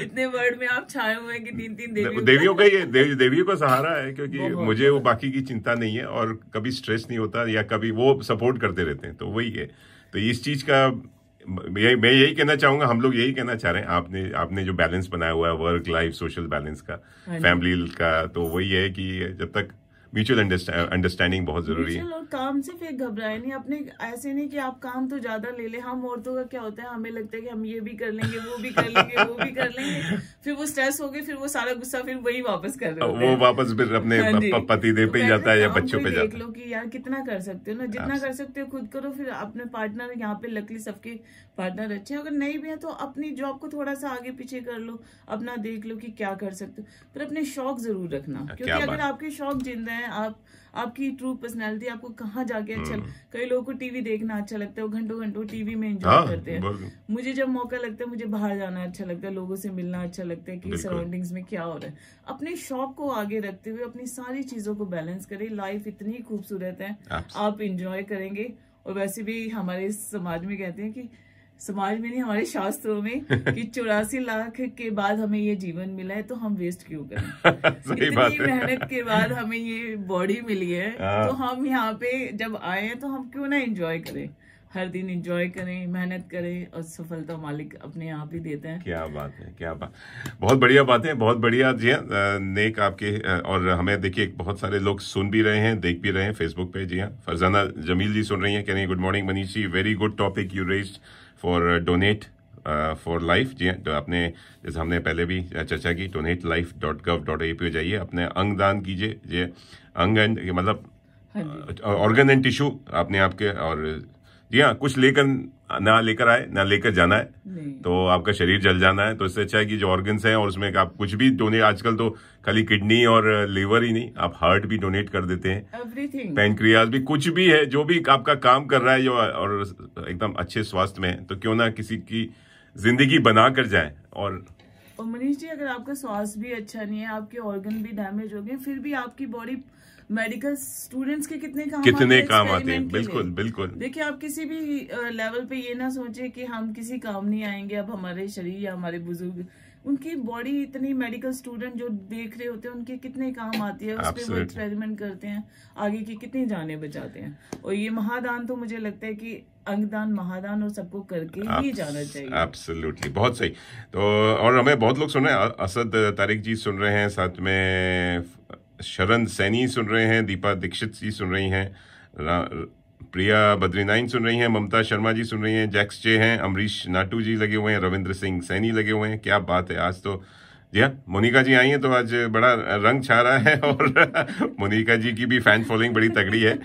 इतने वर्ड में आप छाए हुए हैं कि 3 देवियों का ही, देवियों का सहारा है, क्योंकि मुझे वो बाकी की चिंता नहीं है और कभी स्ट्रेस नहीं होता, या कभी वो सपोर्ट करते रहते हैं। तो वही है। तो इस चीज का मैं यही कहना चाहूंगा, हम लोग यही कहना चाह रहे हैं, आपने जो बैलेंस बनाया हुआ है, वर्क लाइफ सोशल बैलेंस का, फैमिली का, तो वही है कि जब तक म्यूचुअल अंडरस्टैंडिंग बहुत जरूरी है। और काम से फिर घबराए नहीं, अपने ऐसे नहीं कि आप काम तो ज्यादा ले ले। हम औरतों का क्या होता है, हमें लगता है कि हम ये भी कर लेंगे, वो भी कर लेंगे, वो भी कर लेंगे, फिर वो स्ट्रेस हो गए, फिर वो सारा गुस्सा फिर वही वापस कर रहे होते हैं, वो वापस फिर अपने पति देव पे जाता है या बच्चों पे जाता है। देख लो कि यार कितना कर सकते हो ना, जितना कर सकते हो खुद करो। फिर अपने पार्टनर, यहाँ पे लकली सबके पार्टनर अच्छे हैं, अगर नहीं भी है तो अपनी जॉब को थोड़ा सा आगे पीछे कर लो, अपना देख लो कि क्या कर सकते हो, पर अपने शौक जरूर रखना, क्योंकि अगर आपके शौक जिंदा है, आपकी ट्रू पर्सनैलिटी, आपको कहाँ जाके अच्छा। कई लोगों को टीवी देखना अच्छा लगता है, वो घंटों घंटों टीवी में एंजॉय करते हैं। मुझे जब मौका लगता है, मुझे बाहर जाना अच्छा लगता है, लोगों से मिलना अच्छा लगता है कि सराउंडिंग्स में क्या हो रहा है। अपने शौक को आगे रखते हुए अपनी सारी चीजों को बैलेंस करें। लाइफ इतनी खूबसूरत है, आप इंजॉय करेंगे। और वैसे भी हमारे समाज में कहते हैं कि, समाज में नहीं, हमारे शास्त्रों में कि 84 लाख के बाद हमें ये जीवन मिला है, तो हम वेस्ट क्यों करें। सही बात है। मेहनत के बाद हमें ये बॉडी मिली है, तो हम यहाँ पे जब आए हैं तो हम क्यों ना एंजॉय करें, हर दिन एंजॉय करें, मेहनत करें, और सफलता मालिक अपने आप ही देते हैं। क्या बात है, क्या बात, बहुत बढ़िया बात है, बहुत बढ़िया जी। नेक आपके, और हमें देखिए बहुत सारे लोग सुन भी रहे हैं, देख भी रहे हैं फेसबुक पे। जी हाँ, फरजाना जमील जी सुन रही हैं, कह रही हैं good morning Manish ji, very good topic you raised for donate for life. जी हाँ, तो आपने, जैसे हमने पहले भी चर्चा की, donatelife.gov.au पे जाइए, अपने अंग दान कीजिए। जी, अंग एंड मतलब ऑर्गन एंड टिश्यू अपने आपके, और जी हाँ, कुछ ना लेकर आए, ना लेकर जाना है, तो आपका शरीर जल जाना है। तो इससे अच्छा है कि जो ऑर्गन्स हैं, और उसमें आप कुछ भी डोनेट, आजकल तो खाली किडनी और लिवर ही नहीं, आप हार्ट भी डोनेट कर देते हैं, एवरीथिंग, पैनक्रियाज भी, कुछ भी है जो भी आपका काम कर रहा है, जो और एकदम अच्छे स्वास्थ्य में है, तो क्यों ना किसी की जिंदगी बना कर जाए। और मनीष जी, अगर आपका स्वास्थ्य भी अच्छा नहीं है, आपके ऑर्गन भी डैमेज हो गए, फिर भी आपकी बॉडी, मेडिकल स्टूडेंट्स के कितने काम आते हैं। बिल्कुल बिल्कुल। देखिए, आप किसी भी लेवल पे ये ना सोचे कि हम किसी काम नहीं आएंगे, अब हमारे शरीर या हमारे बुजुर्ग, उनकी बॉडी इतनी, मेडिकल स्टूडेंट जो देख रहे होते हैं, उनके कितने काम आती है, उस पर वो एक्सपेरिमेंट करते हैं, आगे की कितनी जानें बचाते हैं। और ये महादान तो मुझे लगता है कि अंगदान, महादान, और सबको करके ही जाना चाहिए। एब्सोल्युटली, बहुत सही। तो और हमें बहुत लोग सुन रहे हैं, असद तारिक जी सुन रहे हैं, साथ में शरण सैनी सुन रहे हैं, दीपा दीक्षित जी सुन रही हैं, प्रिया बद्रीनाइन सुन रही हैं, ममता शर्मा जी सुन रही हैं, जैक्स जे हैं, अमरीश नाटू जी लगे हुए हैं, रविंद्र सिंह सैनी लगे हुए हैं। क्या बात है, आज तो जी हाँ, मोनिका जी आई हैं, तो आज बड़ा रंग छा रहा है, और मोनिका जी की भी फैन फॉलोइंग बड़ी तगड़ी है,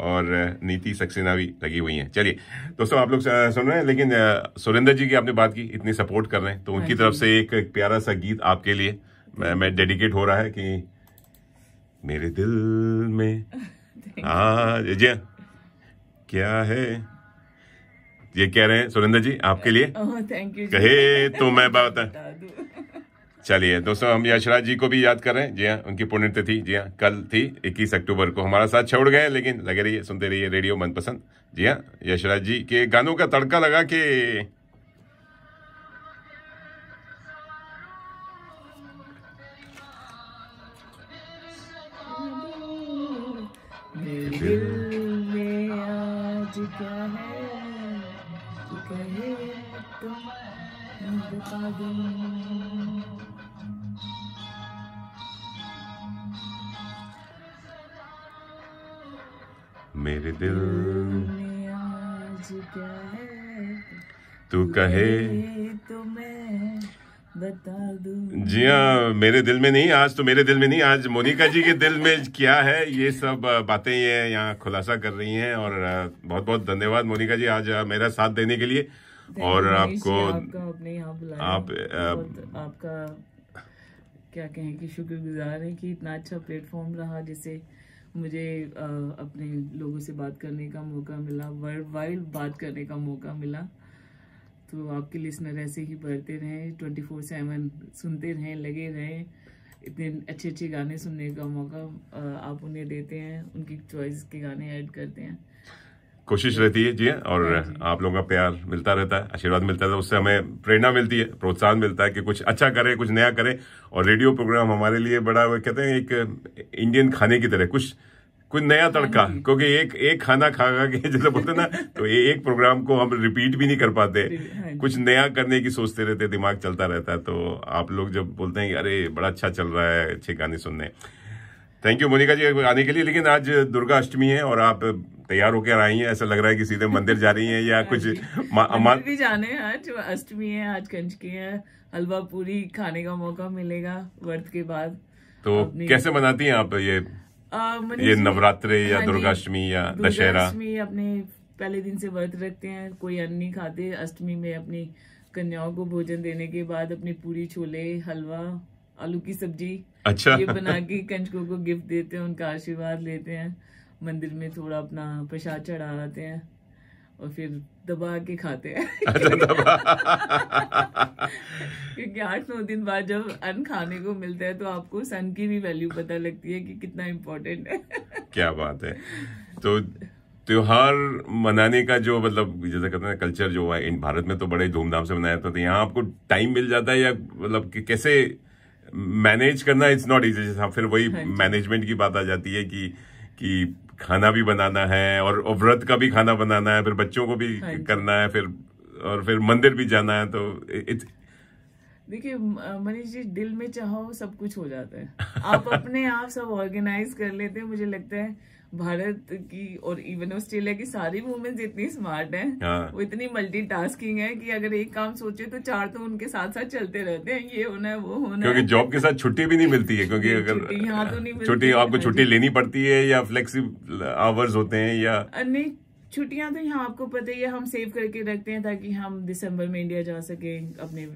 और नीति सक्सेना भी लगी हुई हैं। चलिए दोस्तों, आप लोग सुन रहे हैं, लेकिन सुरेंद्र जी की आपने बात की, इतनी सपोर्ट कर रहे हैं, तो उनकी तरफ से एक प्यारा सा गीत आपके लिए मैं डेडिकेट हो रहा है कि मेरे दिल में जी क्या है, ये कह रहे हैं सुरेंद्र जी आपके लिए। Thank you. कहे तो मैं बता दूं। चलिए दोस्तों, हम यशराज जी को भी याद कर रहे हैं। जी हाँ, उनकी पुण्यतिथि जी हाँ कल थी, 21 अक्टूबर को। हमारा साथ छोड़ गए, लेकिन लगे रहिए, सुनते रहिए रेडियो मनपसंद। जी हाँ, यशराज जी के गानों का तड़का लगा के मेरे दिल में आज क्या है तू कहे तो मैं बता दूं। मेरे दिल में आज क्या है तू कहे तो मैं बता दूं। जी हाँ, मेरे दिल में नहीं, आज तो मेरे दिल में नहीं, आज मोनिका जी के दिल में क्या है, ये सब बातें ये यहाँ खुलासा कर रही हैं। और बहुत बहुत धन्यवाद मोनिका जी आज मेरा साथ देने के लिए। और आपको अपने यहाँ बुलाया, आप आपका क्या कहें कि शुक्रगुजार है कि इतना अच्छा प्लेटफॉर्म रहा जिससे मुझे अपने लोगों से बात करने का मौका मिला, वर्ल्ड वाइड बात करने का मौका मिला। तो आपके लिसनर ऐसे ही बढ़ते रहें, 24/7 सुनते रहें, लगे रहें। इतने अच्छे अच्छे गाने सुनने का मौका आप उन्हें देते हैं, उनकी चॉइस के गाने ऐड करते हैं। कोशिश रहती है जी। और आप लोगों का प्यार मिलता रहता है, आशीर्वाद मिलता है, उससे हमें प्रेरणा मिलती है, प्रोत्साहन मिलता है कि कुछ अच्छा करें, कुछ नया करें। और रेडियो प्रोग्राम हमारे लिए बड़ा, वो कहते हैं एक इंडियन खाने की तरह, कुछ नया तड़का। क्योंकि एक खाना खा के जैसे बोलते ना, तो एक प्रोग्राम को हम रिपीट भी नहीं कर पाते, कुछ नया करने की सोचते रहते, दिमाग चलता रहता है। तो आप लोग जब बोलते हैं कि अरे बड़ा अच्छा चल रहा है, अच्छे गाने सुनने, थैंक यू मोनिका जी आने के लिए। लेकिन आज दुर्गा अष्टमी है और आप तैयार होकर आई हैं, ऐसा लग रहा है कि सीधे मंदिर जा रही हैं या कुछ मंदिर भी जाने हैं। आज अष्टमी है, आज कंजकी है, हलवा पूरी खाने का मौका मिलेगा व्रत के बाद। तो कैसे मनाती हैं आप ये नवरात्रे या दुर्गाष्टमी या दशहरा? अष्टमी अपने पहले दिन से व्रत रखते हैं, कोई अन्न नहीं खाते। अष्टमी में अपनी कन्याओं को भोजन देने के बाद अपनी पूरी, छोले, हलवा, आलू की सब्जी अच्छा ये बना के कंजकों को गिफ्ट देते हैं, उनका आशीर्वाद लेते हैं। मंदिर में थोड़ा अपना प्रसाद चढ़ाते हैं और फिर दबा के खाते हैं। क्योंकि 8-9 दिन बाद जब अन्न खाने को मिलता है तो आपको सन की भी वैल्यू पता लगती है कि कितना इम्पोर्टेंट है। क्या बात है। तो त्योहार मनाने का जो मतलब जैसे कहते हैं कल्चर जो है इन भारत में तो बड़े धूमधाम से मनाया जाता है, तो यहाँ आपको टाइम मिल जाता है या मतलब कि कैसे मैनेज करना? It's not easy. फिर वही मैनेजमेंट की बात आ जाती है कि खाना भी बनाना है और व्रत का भी खाना बनाना है, फिर बच्चों को भी करना है, फिर मंदिर भी जाना है। तो देखिए मनीष जी, दिल में चाहो सब कुछ हो जाता है। आप अपने आप सब ऑर्गेनाइज कर लेते हैं। मुझे लगता है भारत की और इवन ऑस्ट्रेलिया की सारी वुमेन्स इतनी स्मार्ट हैं, वो इतनी मल्टीटास्किंग है कि अगर एक काम सोचे तो 4 तो उनके साथ साथ चलते रहते हैं, ये होना है, वो होना है। क्योंकि जॉब के साथ छुट्टी भी नहीं मिलती है, क्योंकि अगर यहाँ तो नहीं मिलती, छुट्टी आपको छुट्टी लेनी पड़ती है या फ्लेक्सिबल आवर्स होते हैं या नहीं। छुट्टियां तो यहाँ आपको पता ही है, हम सेव करके रखते हैं ताकि हम दिसंबर में इंडिया जा सके अपने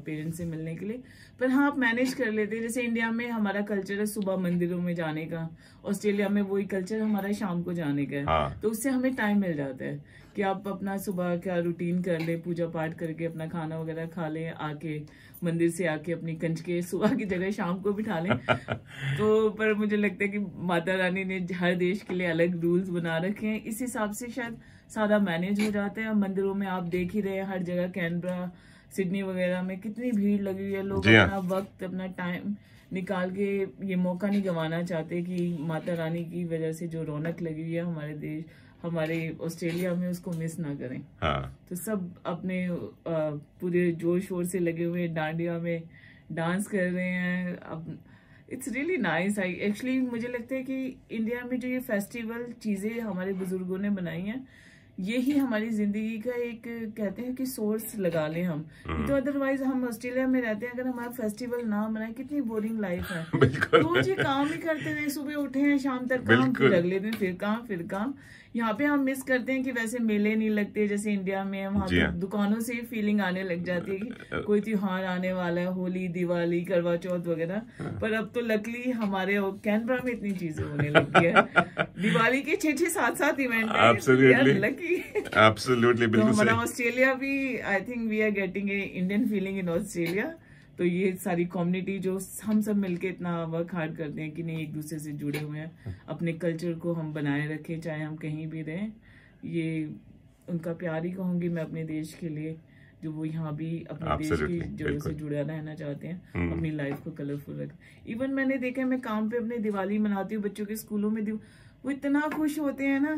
पेरेंट्स से मिलने के लिए। पर हाँ, आप मैनेज कर लेते हैं। जैसे इंडिया में हमारा कल्चर है सुबह मंदिरों में जाने का, ऑस्ट्रेलिया में वही कल्चर हमारा शाम को जाने का है। हाँ। तो उससे हमें टाइम मिल जाता है कि आप अपना सुबह का रूटीन कर ले, पूजा पाठ करके अपना खाना वगैरह खा लें, आके मंदिर से आके अपनी कंजके सुबह की जगह शाम को बिठा लें। तो पर मुझे लगता है कि माता रानी ने हर देश के लिए अलग रूल्स बना रखे हैं, इस हिसाब से शायद सारा मैनेज हो जाता है। मंदिरों में आप देख ही रहे हैं, हर जगह कैनबरा, सिडनी वगैरह में कितनी भीड़ लगी हुई है। लोग अपना वक्त, अपना टाइम निकाल के ये मौका नहीं गंवाना चाहते कि माता रानी की वजह से जो रौनक लगी हुई है हमारे देश, हमारे ऑस्ट्रेलिया में, उसको मिस ना करें। हाँ। तो सब अपने पूरे जोर शोर से लगे हुए डांडिया में डांस कर रहे हैं। अब इट्स रियली नाइस। एक्चुअली मुझे लगता है कि इंडिया में जो ये फेस्टिवल चीजें हमारे बुजुर्गों ने बनाई हैं, यही हमारी जिंदगी का एक कहते हैं कि सोर्स लगा लें हम। तो अदरवाइज हम ऑस्ट्रेलिया में रहते हैं, अगर हमारा फेस्टिवल ना मनाए, कितनी बोरिंग लाइफ है। रोज ये काम ही करते रहे, सुबह उठे हैं शाम तक काम, फिर अगले दिन फिर काम। यहाँ पे हम मिस करते हैं कि वैसे मेले नहीं लगते जैसे इंडिया में। वहाँ पे दुकानों से फीलिंग आने लग जाती है कि कोई त्योहार आने वाला है, होली, दिवाली, करवा चौथ वगैरह। पर अब तो लकली हमारे कैनबरा में इतनी चीजें होने लगी है। दिवाली के 6-7 इवेंट है। Absolutely, तो हमारा ऑस्ट्रेलिया भी, I think we are getting a Indian feeling in Australia. तो ये सारी कम्युनिटी जो हम सब मिलके इतना वर्क हार्ड करते हैं कि नहीं, एक दूसरे से जुड़े हुए हैं, अपने कल्चर को हम बनाए रखें चाहे हम कहीं भी रहें। ये उनका प्यार ही कहूंगी मैं अपने देश के लिए, जो वो यहाँ भी अपने देश की जड़ों से जुड़ा रहना चाहते हैं, अपनी लाइफ को कलरफुल रखें। इवन मैंने देखा है, मैं काम पे अपने दिवाली मनाती हूँ, बच्चों के स्कूलों में वो इतना खुश होते हैं ना,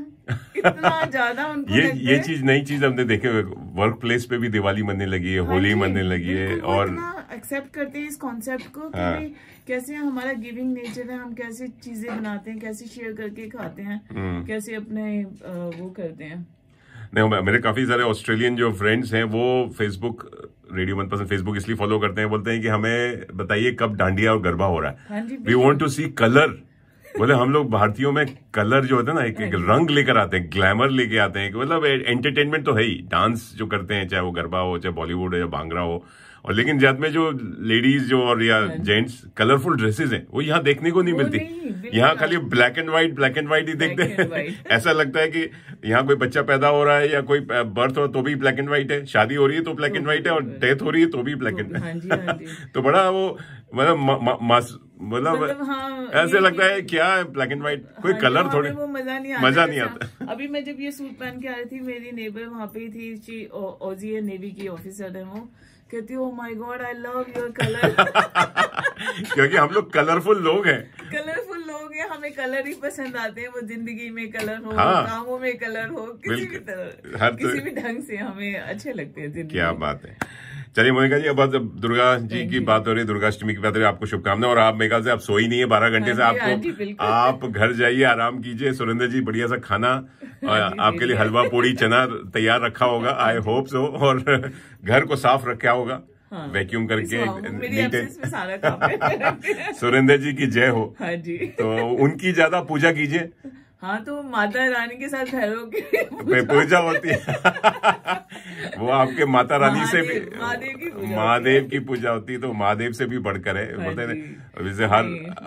इतना ज्यादा उनको ये चीज नई चीज हमने देखे, वर्क प्लेस पे भी दिवाली मनने लगी है, होली मनने लगी है, और एक्सेप्ट करते हैं इस कॉन्सेप्ट को कि भाई कैसे हमारा गिविंग नेचर है, हम कैसे चीजें बनाते हैं, कैसे शेयर करके खाते हैं, कैसे अपने वो करते हैं। नहीं, मेरे काफी सारे ऑस्ट्रेलियन जो फ्रेंड्स हैं वो फेसबुक, रेडियो मनपसंद फेसबुक इसलिए फॉलो करते हैं, बोलते हैं कि हमें बताइए कब डांडिया और गरबा हो रहा है, we want to see colour. बोले हम लोग भारतीयों में कलर जो होता है ना, एक रंग लेकर आते हैं, ग्लैमर लेके आते हैं, मतलब एंटरटेनमेंट तो है ही, डांस जो करते हैं, चाहे वो गरबा हो, चाहे बॉलीवुड हो या भांगड़ा हो, और लेकिन ज्यादा में जो लेडीज जो और या जेंट्स कलरफुल ड्रेसेस हैं वो यहाँ देखने को नहीं मिलती। यहाँ खाली ब्लैक एंड व्हाइट ही देखते हैं। ऐसा लगता है कि यहाँ कोई बच्चा पैदा हो रहा है या कोई बर्थ हो तो भी ब्लैक एंड व्हाइट है, शादी हो रही है तो ब्लैक एंड व्हाइट है, और डेथ हो रही है तो भी ब्लैक एंड व्हाइट। तो बड़ा वो मतलब ऐसे लगता है क्या ब्लैक एंड व्हाइट, कोई कलर थोड़े वो मजा नहीं आता। अभी मैं जब ये सूट पहन के आ रही थी, मेरी नेबर वहाँ पे थी, ओजी नेवी की ऑफिसर है, वो कहती है, oh my God I love your colour. क्योंकि हम लोग कलरफुल लोग हैं, हमें कलर ही पसंद आते हैं, वो जिंदगी में कलर हो, कामों में कलर हो, किसी भी तरह, किसी भी ढंग से हमें अच्छे लगते हैं। क्या बात है। चलिए मोनिका जी, अब दुर्गा जी की बात हो रही है, दुर्गाष्टमी की बात हो रही है, आपको शुभकामनाएं। और आप मेरे ख्याल से आप सोई नहीं है 12 घंटे से, आपको आप घर जाइए, आराम कीजिए। सुरेंद्र जी बढ़िया सा खाना आपके लिए हलवा पूड़ी चना तैयार रखा होगा, आई होप सो, और घर को साफ रखा होगा, वैक्यूम करके नीट है। सुरेंद्र जी की जय हो। हाँ जी। तो उनकी ज्यादा पूजा कीजिए। हाँ, तो माता रानी के साथ भैरव की पूजा होती है। वो आपके माता रानी से भी महादेव की पूजा होती है, तो महादेव से भी बढ़कर है। बोलते हैं वैसे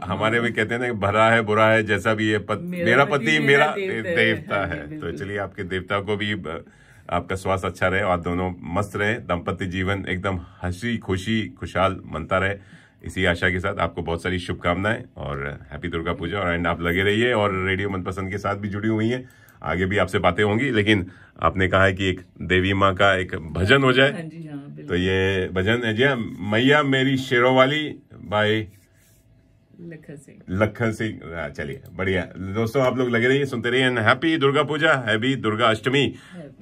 हमारे में कहते हैं ना, भरा है बुरा है जैसा भी है, मेरा पति मेरा देवता है। तो चलिए आपके देवता को भी आपका स्वास्थ्य अच्छा रहे, आप दोनों मस्त रहे, दाम्पत्य जीवन एकदम हंसी खुशी खुशहाल मनता रहे, इसी आशा के साथ आपको बहुत सारी शुभकामनाएं और हैप्पी दुर्गा पूजा। और एंड आप लगे रहिए और रेडियो मनपसंद के साथ भी जुड़ी हुई हैं, आगे भी आपसे बातें होंगी। लेकिन आपने कहा है कि एक देवी माँ का एक भजन हो जाए। तो ये भजन है जी, मैया मेरी शेरोवाली बाय लखन सिंह। चलिए बढ़िया दोस्तों, आप लोग लगे रहिए, सुनते रहिए। Happy Durga Puja, happy Durga Ashtami.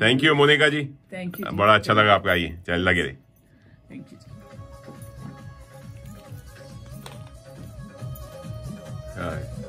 Thank you Monika ji, thank you, बड़ा अच्छा लगा आपका। आइए चल लगे रहिए। Thank you. All right.